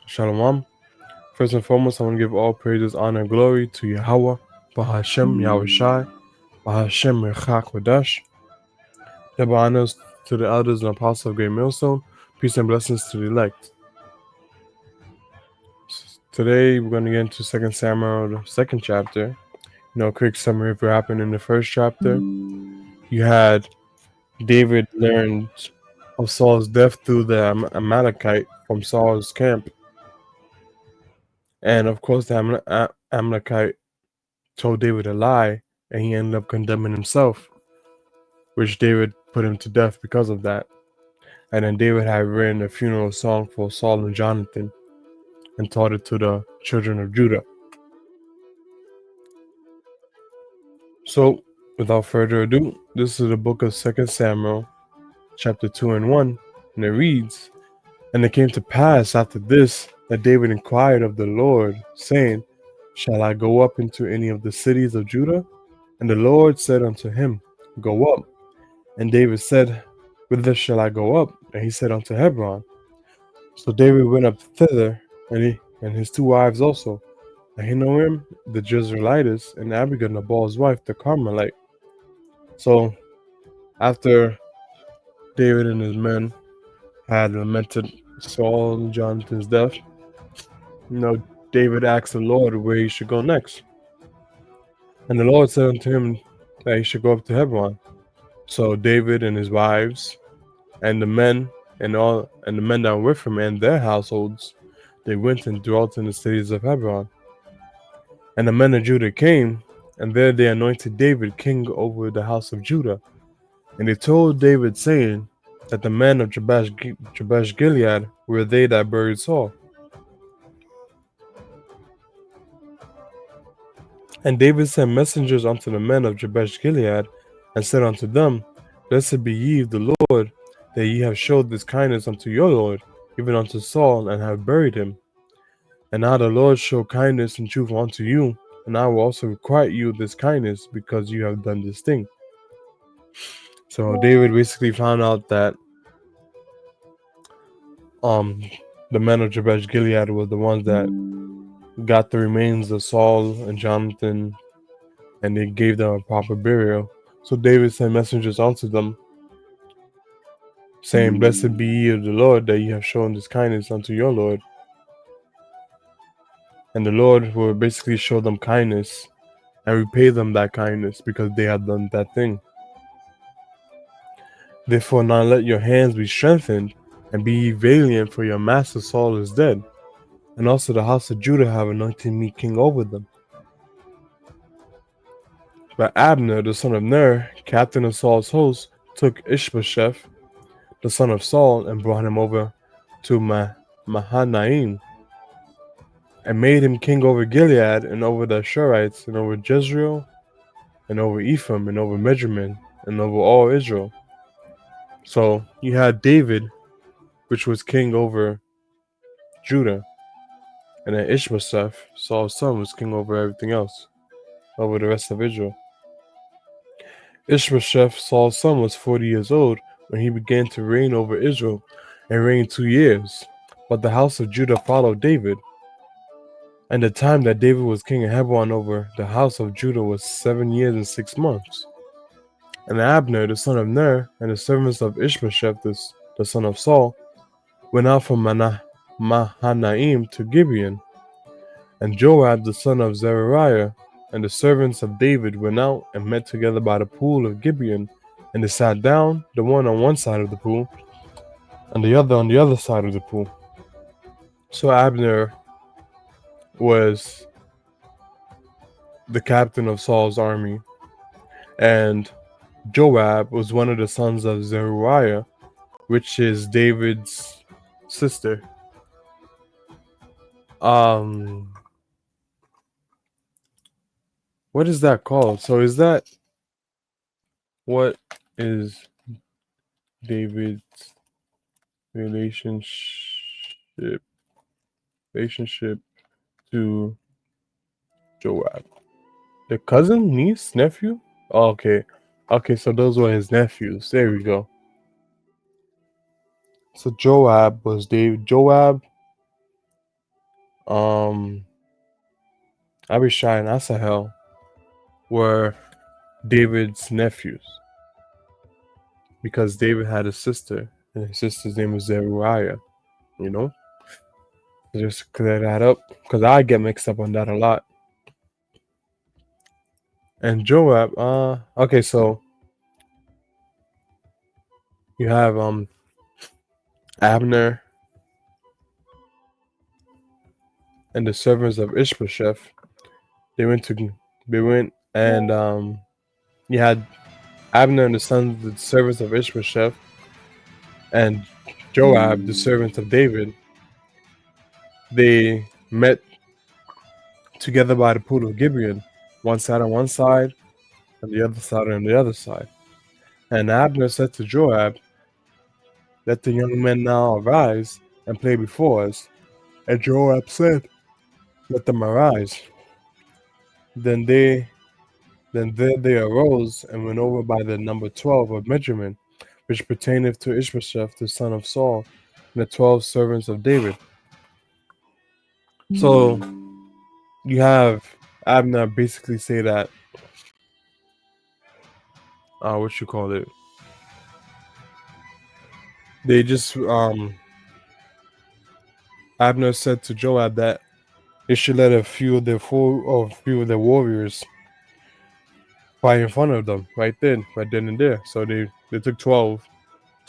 Shalom. First and foremost, I want to give all praises, honor, and glory to Yahweh, Bahashem, Yahweh Shai, Bahashem, Rechak, Wadash. Double honors to the elders and apostles of Great Millstone. Peace and blessings to the elect. Today, we're going to get into 2 Samuel, the second chapter. Quick summary of what happened in the first chapter. You had David learned of Saul's death through the Amalekite from Saul's camp. And of course, the Amalekite told David a lie, and he ended up condemning himself, which David put him to death because of that. And then David had written a funeral song for Saul and Jonathan and taught it to the children of Judah. So, without further ado, this is the book of 2 Samuel, chapter 2 and 1, and it reads, "And it came to pass after this that David inquired of the Lord, saying, Shall I go up into any of the cities of Judah? And the Lord said unto him, Go up. And David said, Whither shall I go up? And he said, Unto Hebron. So David went up thither, and his two wives also, Ahinoam the Jezreelitess, and Abigail Nabal's wife, the Carmelite. So after David and his men had lamented Saul and Jonathan's death, David asked the Lord where he should go next. And the Lord said unto him that he should go up to Hebron. So David and his wives and the men and the men that were with him and their households, they went and dwelt in the cities of Hebron. And the men of Judah came, and there they anointed David king over the house of Judah. And they told David, saying that the men of Jabesh Gilead were they that buried Saul. And David sent messengers unto the men of Jabesh Gilead, and said unto them, Blessed be ye of the Lord, that ye have showed this kindness unto your Lord, even unto Saul, and have buried him. And now the Lord show kindness and truth unto you, and I will also requite you this kindness, because you have done this thing. So David basically found out that the men of Jabesh Gilead were the ones that got the remains of Saul and Jonathan, and they gave them a proper burial. So David sent messengers unto them, saying, Blessed be ye of the Lord, that ye have shown this kindness unto your Lord. And the Lord will basically show them kindness and repay them that kindness, because they had done that thing. Therefore now let your hands be strengthened, and be ye valiant, for your master Saul is dead, and also the house of Judah have anointed me king over them. But Abner, the son of Ner, captain of Saul's host, took Ishbosheth, the son of Saul, and brought him over to Mahanaim, and made him king over Gilead, and over the Ashurites, and over Jezreel, and over Ephraim, and over Benjamin, and over all Israel. So you had David, which was king over Judah, and then Ishbosheth, Saul's son, was king over everything else, over the rest of Israel. Ishbosheth, Saul's son, was 40 years old when he began to reign over Israel, and reigned 2 years. But the house of Judah followed David. And the time that David was king of Hebron over the house of Judah was 7 years and 6 months. And Abner, the son of Ner, and the servants of Ishbosheth, the son of Saul, went out from Mahanaim to Gibeon. And Joab, the son of Zeruiah, and the servants of David went out and met together by the pool of Gibeon, and they sat down, the one on one side of the pool, and the other on the other side of the pool. So Abner was the captain of Saul's army, and Joab was one of the sons of Zeruiah, which is David's sister. What is that called? So is that what is David's relationship to Joab? The cousin, niece, nephew? Oh, okay, so those were his nephews. There we go. So Joab was David. Joab, um, Abishai, and Asahel were David's nephews because David had a sister, and his sister's name was Zeruiah. You know, just clear that up because I get mixed up on that a lot. And Joab, okay, so you have Abner and the servants of Ishbosheth. They went to they went and you had Abner and the sons the servants of Ishbosheth and Joab, the servants of David. They met together by the pool of Gibeon, one side on one side and the other side on the other side. And Abner said to Joab, "Let the young men now arise and play before us." And Joab said, "Let them arise." Then they then there they arose and went over by the number 12 of Benjamin, which pertaineth to Ishbosheth the son of Saul, and the 12 servants of David. So you have Abner basically say that what you call it? They just Abner said to Joab that they should let a few of their warriors fight in front of them right then and there. So they took 12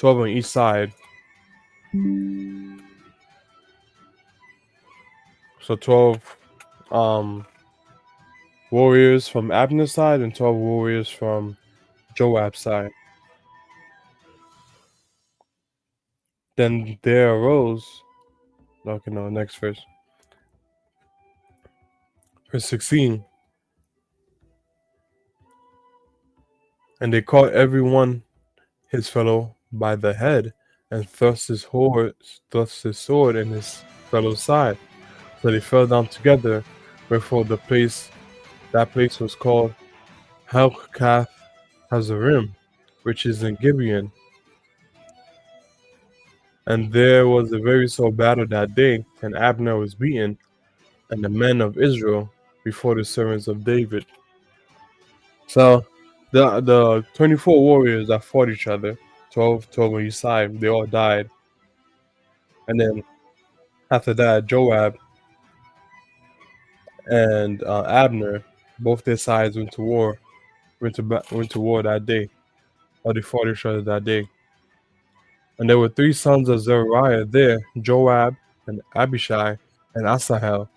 on each side. So 12 um warriors from Abner's side and 12 warriors from Joab's side. Then there arose, okay, no, next verse. Verse 16. And they caught every one his fellow by the head and thrust his sword in his fellow's side. So they fell down together, wherefore that place was called Helkath Hazarim, which is in Gibeon. And there was a very sore battle that day, and Abner was beaten, and the men of Israel before the servants of David. So the 24 warriors that fought each other, 12 on each side, they all died. And then after that, Joab and Abner, both their sides went to war, went to war that day, or they fought each other that day. And there were 3 sons of Zeruiah there, Joab and Abishai and Asahel.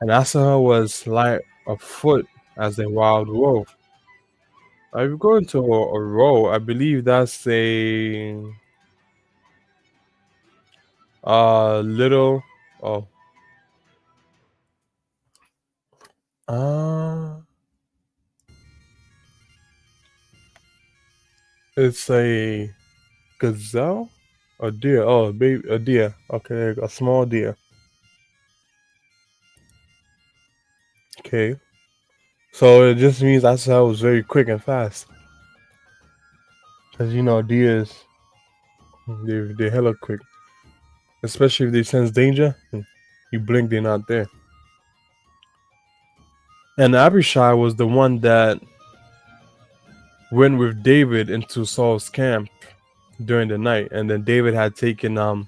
And Asahel was light of foot as a wild roe. If you go into a roe, I believe that's a little oh uh it's a gazelle or deer. Oh, baby, a deer. Okay, a small deer. Okay, so it just means Asahel was very quick and fast, because deers they're hella quick, especially if they sense danger. You blink, they're not there. And Abishai was the one that went with David into Saul's camp during the night, and then David had taken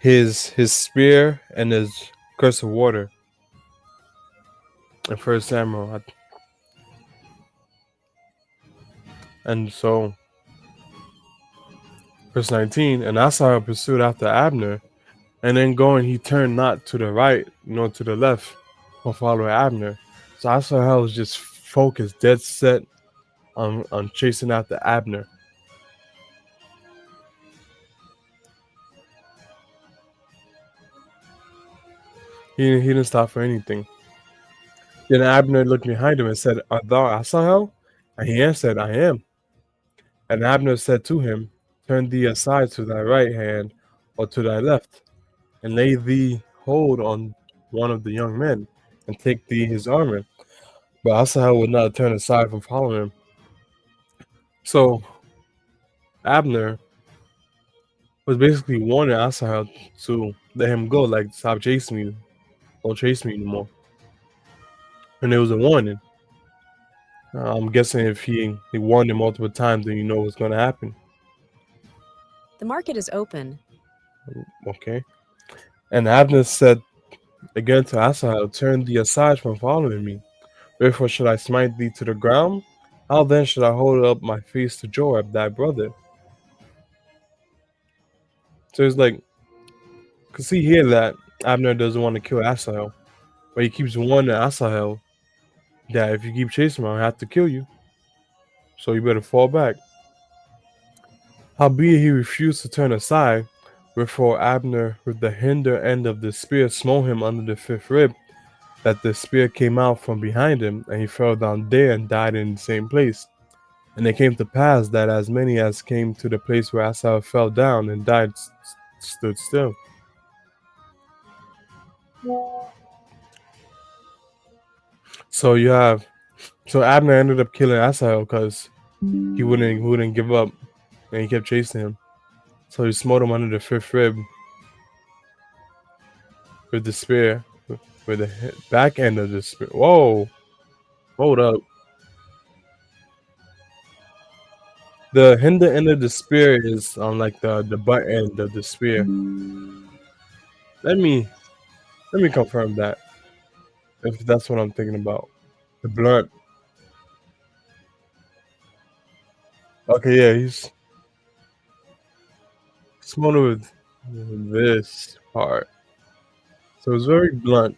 his spear and his cruse of water in First Samuel, and so verse 19. And Asahel pursued after Abner, and then going he turned not to the right nor to the left, or follow Abner. So Asahel was just focused, dead set on chasing after Abner. He didn't stop for anything. Then Abner looked behind him and said, "Art thou Asahel?" And he answered, "I am." And Abner said to him, "Turn thee aside to thy right hand or to thy left, and lay thee hold on one of the young men, and take thee his armor." But Asahel would not turn aside from following him. So Abner was basically warning Asahel to let him go, like stop chasing me, don't chase me anymore. And it was a warning. I'm guessing if he warned him multiple times, then you know what's going to happen. The market is open. Okay. And Abner said again to Asahel, turn thee aside from following me. Wherefore should I smite thee to the ground? How then should I hold up my face to Joab, thy brother? So it's like, cause see here that Abner doesn't want to kill Asahel, but he keeps warning Asahel that if you keep chasing me, I'll have to kill you. So you better fall back. Howbeit he refused to turn aside, wherefore Abner with the hinder end of the spear smote him under the fifth rib, that the spear came out from behind him, and he fell down there and died in the same place. And it came to pass that as many as came to the place where Asahel fell down and died stood still. So Abner ended up killing Asahel because he wouldn't give up, and he kept chasing him. So he smote him under the fifth rib with the spear, with the back end of the spear. Whoa, hold up. The hinder end of the spear is on like the butt end of the spear. Let me confirm that if that's what I'm thinking about. The blunt. Okay, yeah, he's smote with this part. So it's very blunt.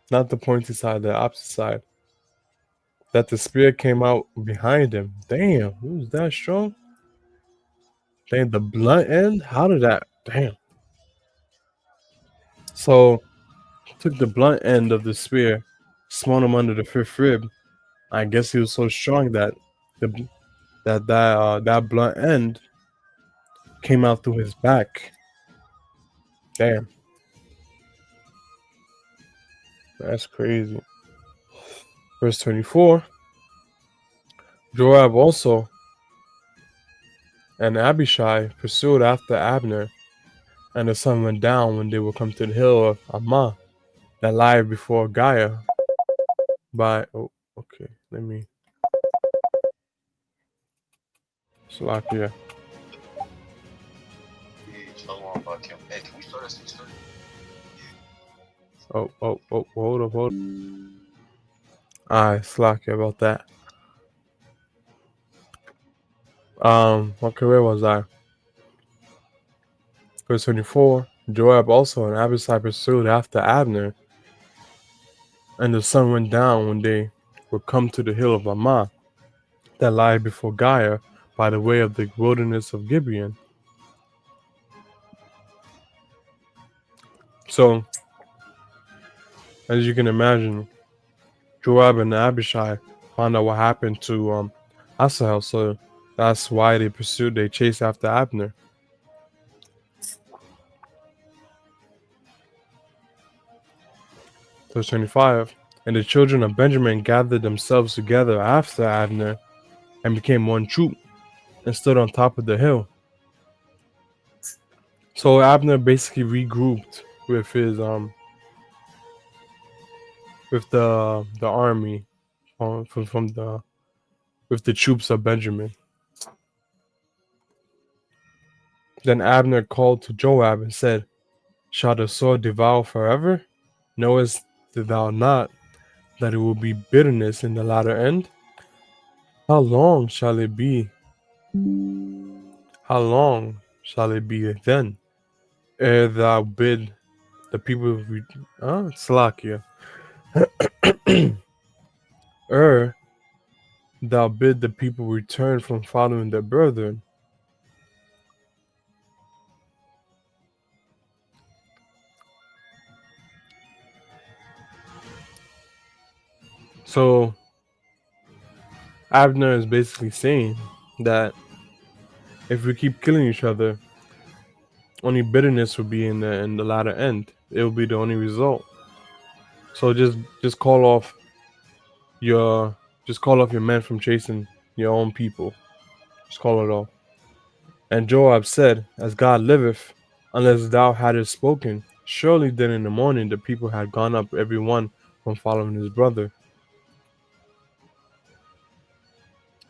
Not the pointy side, the opposite side. That the spear came out behind him. Damn, who's that strong? Damn, the blunt end? How did that? Damn. So, took the blunt end of the spear, smote him under the fifth rib. I guess he was so strong that the that blunt end came out through his back. Damn, that's crazy. Verse 24. Joab also and Abishai pursued after Abner, and the sun went down when they would come to the hill of Ammah that lie before Giah. Okay, let me. Salakia. Hold up. Alright, Salakia about that. Okay, where was I? Verse 24. Joab also and Abishai pursued after Abner, and the sun went down when they would come to the hill of Ammah that lie before Giah by the way of the wilderness of Gibeon. So, as you can imagine, Joab and Abishai found out what happened to Asahel, so that's why they chased after Abner. Verse 25. And the children of Benjamin gathered themselves together after Abner and became one troop and stood on top of the hill. So Abner basically regrouped with his with the army from the with the troops of Benjamin. Then Abner called to Joab and said, shall the sword devour forever? Knowest thou not that it will be bitterness in the latter end? How long shall it be? How long shall it be then, ere thou bid the people Slakia, ere thou bid the people return from following their brethren? So Abner is basically saying that if we keep killing each other, only bitterness will be in the latter end. It will be the only result. So just call off your men from chasing your own people. Just call it off. And Joab said, As God liveth, unless thou hadst spoken, surely then in the morning the people had gone up every one from following his brother.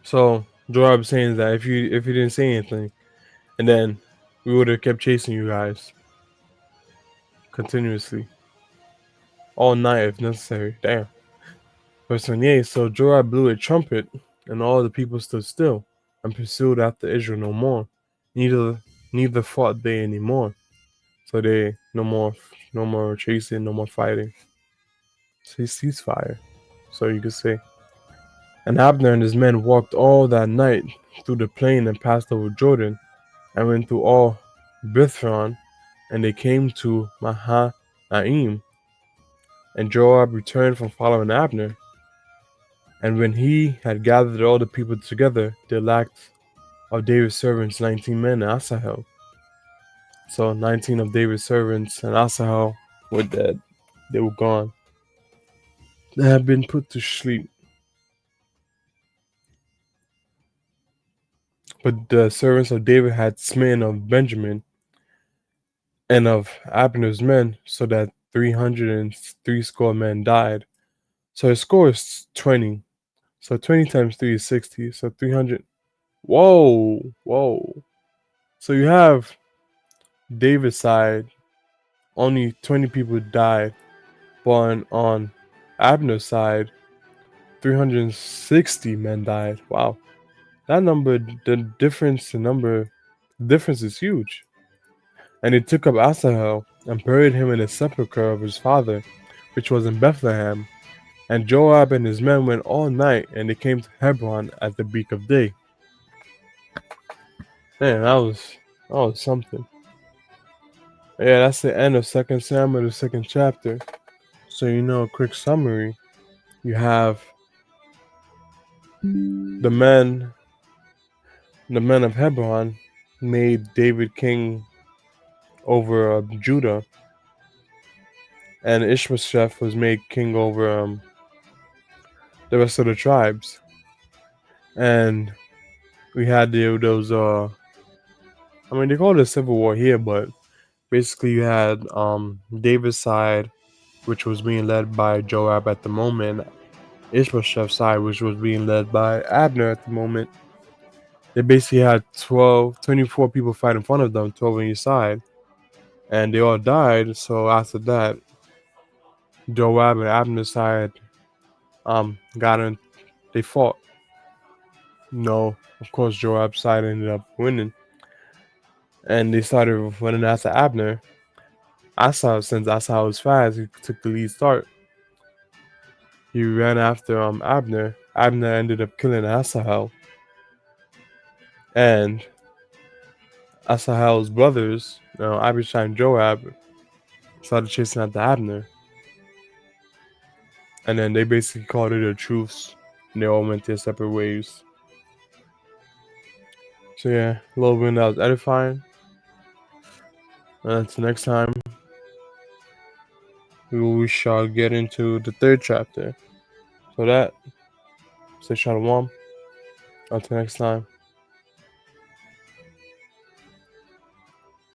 So Joab saying that if you didn't say anything, and then we would have kept chasing you guys continuously all night if necessary. Damn. Verse 28. So Joab blew a trumpet, and all the people stood still, and pursued after Israel no more. Neither fought they any more. So they no more chasing, no more fighting. Ceasefire. So you could say. And Abner and his men walked all that night through the plain and passed over Jordan, and went through all Bithron, and they came to Mahanaim. And Joab returned from following Abner. And when he had gathered all the people together, there lacked of David's servants 19 men and Asahel. So 19 of David's servants and Asahel were dead. They were gone. They had been put to sleep. But the servants of David had smitten of Benjamin and of Abner's men, so that 303 score men died. So his score is 20. So 20 times 3 is 60. So 300. Whoa, whoa. So you have David's side, only 20 people died. But on Abner's side, 360 men died. Wow. That number, the difference is huge. And he took up Asahel and buried him in the sepulchre of his father, which was in Bethlehem. And Joab and his men went all night, and they came to Hebron at the break of day. Man, that was something. Yeah, that's the end of 2 Samuel, the second chapter. So a quick summary. You have the men of Hebron made David king over Judah, and Ishbosheth was made king over the rest of the tribes. And we had those they call it a civil war here, but basically you had David's side, which was being led by Joab at the moment, Ishbosheth's side, which was being led by Abner at the moment. They basically had 24 people fight in front of them, 12 on each side, and they all died. So after that, Joab and Abner's side got in, they fought. No, of course Joab's side ended up winning, and they started running after Abner. Since Asa was fast, he took the lead start. He ran after Abner. Abner ended up killing Asahel, and Asahel's brothers, Abishai and Joab, started chasing after Abner. And then they basically called it a truce, and they all went their separate ways. So yeah, a little bit that was edifying. And until next time, we shall get into the third chapter. So say shalom. Until next time.